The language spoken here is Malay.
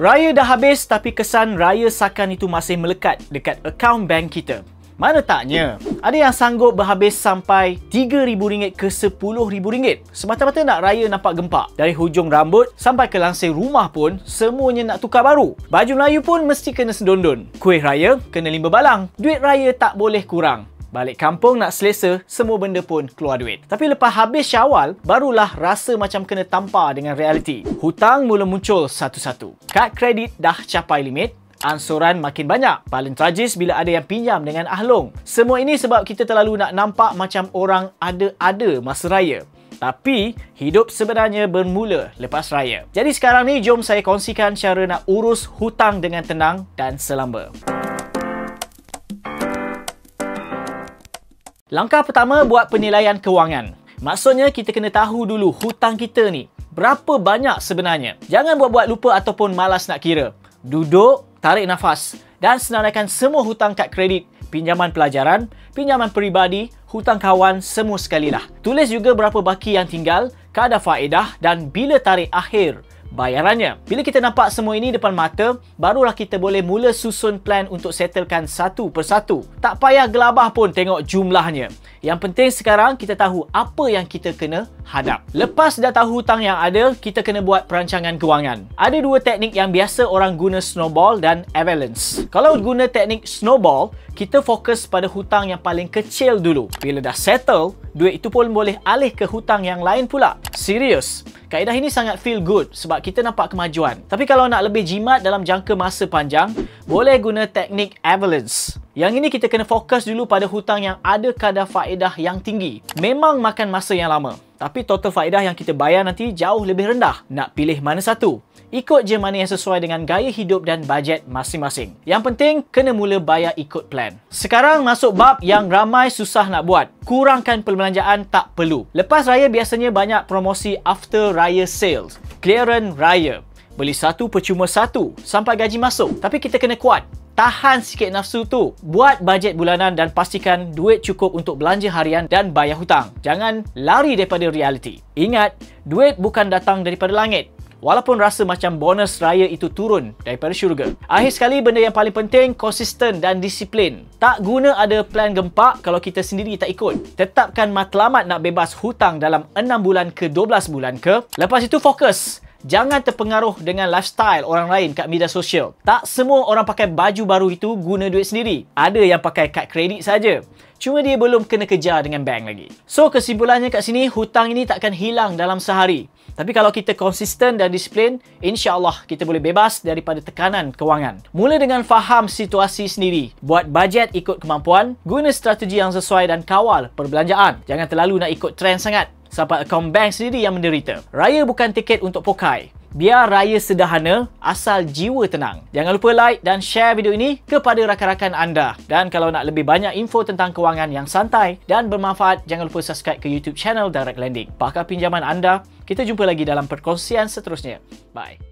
Raya dah habis tapi kesan raya sakan itu masih melekat dekat akaun bank kita. Mana taknya, ada yang sanggup berhabis sampai RM3,000 ke RM10,000 semata-mata nak raya nampak gempak. Dari hujung rambut sampai ke langsir rumah pun semuanya nak tukar baru. Baju Melayu pun mesti kena sedondon. Kuih raya kena 5 balang. Duit raya tak boleh kurang. Balik kampung nak selesa, semua benda pun keluar duit. Tapi lepas habis Syawal, barulah rasa macam kena tampar dengan realiti. Hutang mula muncul satu-satu. Kad kredit dah capai limit, ansuran makin banyak. Paling tragis bila ada yang pinjam dengan ahlong. Semua ini sebab kita terlalu nak nampak macam orang ada-ada masa raya. Tapi, hidup sebenarnya bermula lepas raya. Jadi sekarang ni, jom saya kongsikan cara nak urus hutang dengan tenang dan selamba. Langkah pertama, buat penilaian kewangan. Maksudnya, kita kena tahu dulu hutang kita ni berapa banyak sebenarnya. Jangan buat-buat lupa ataupun malas nak kira. Duduk, tarik nafas dan senaraikan semua hutang kad kredit, pinjaman pelajaran, pinjaman peribadi, hutang kawan, semua sekali lah. Tulis juga berapa baki yang tinggal, kadar faedah dan bila tarikh akhir bayarannya. Bila kita nampak semua ini depan mata, barulah kita boleh mula susun plan untuk settlekan satu persatu. Tak payah gelabah pun tengok jumlahnya. Yang penting sekarang kita tahu apa yang kita kena hadap. Lepas dah tahu hutang yang ada, kita kena buat perancangan kewangan. Ada dua teknik yang biasa orang guna, snowball dan avalanche. Kalau guna teknik snowball, kita fokus pada hutang yang paling kecil dulu. Bila dah settle, duit itu pun boleh alih ke hutang yang lain pula. Serius. Kaedah ini sangat feel good sebab kita nampak kemajuan. Tapi kalau nak lebih jimat dalam jangka masa panjang, boleh guna teknik avalanche. Yang ini kita kena fokus dulu pada hutang yang ada kadar faedah yang tinggi. Memang makan masa yang lama. Tapi total faedah yang kita bayar nanti jauh lebih rendah. Nak pilih mana satu? Ikut je mana yang sesuai dengan gaya hidup dan bajet masing-masing. Yang penting, kena mula bayar ikut plan. Sekarang masuk bab yang ramai susah nak buat. Kurangkan perbelanjaan tak perlu. Lepas raya biasanya banyak promosi after raya sales. Clearance raya. Beli satu percuma satu sampai gaji masuk. Tapi kita kena kuat. Tahan sikit nafsu tu. Buat bajet bulanan dan pastikan duit cukup untuk belanja harian dan bayar hutang. Jangan lari daripada realiti. Ingat, duit bukan datang daripada langit. Walaupun rasa macam bonus raya itu turun daripada syurga. Akhir sekali, benda yang paling penting, konsisten dan disiplin. Tak guna ada plan gempak kalau kita sendiri tak ikut. Tetapkan matlamat nak bebas hutang dalam 6 bulan ke 12 bulan ke. Lepas itu fokus. Jangan terpengaruh dengan lifestyle orang lain kat media sosial. Tak semua orang pakai baju baru itu guna duit sendiri. Ada yang pakai kad kredit saja. Cuma dia belum kena kejar dengan bank lagi. So, kesimpulannya kat sini, hutang ini takkan hilang dalam sehari. Tapi kalau kita konsisten dan disiplin, insya-Allah kita boleh bebas daripada tekanan kewangan. Mula dengan faham situasi sendiri. Buat bajet ikut kemampuan, guna strategi yang sesuai dan kawal perbelanjaan. Jangan terlalu nak ikut trend sangat. Sampai akaun bank sendiri yang menderita. Raya bukan tiket untuk pokai. Biar raya sederhana, asal jiwa tenang. Jangan lupa like dan share video ini kepada rakan-rakan anda. Dan kalau nak lebih banyak info tentang kewangan yang santai dan bermanfaat, jangan lupa subscribe ke YouTube channel Direct Lending. Pakar pinjaman anda, kita jumpa lagi dalam perkongsian seterusnya. Bye.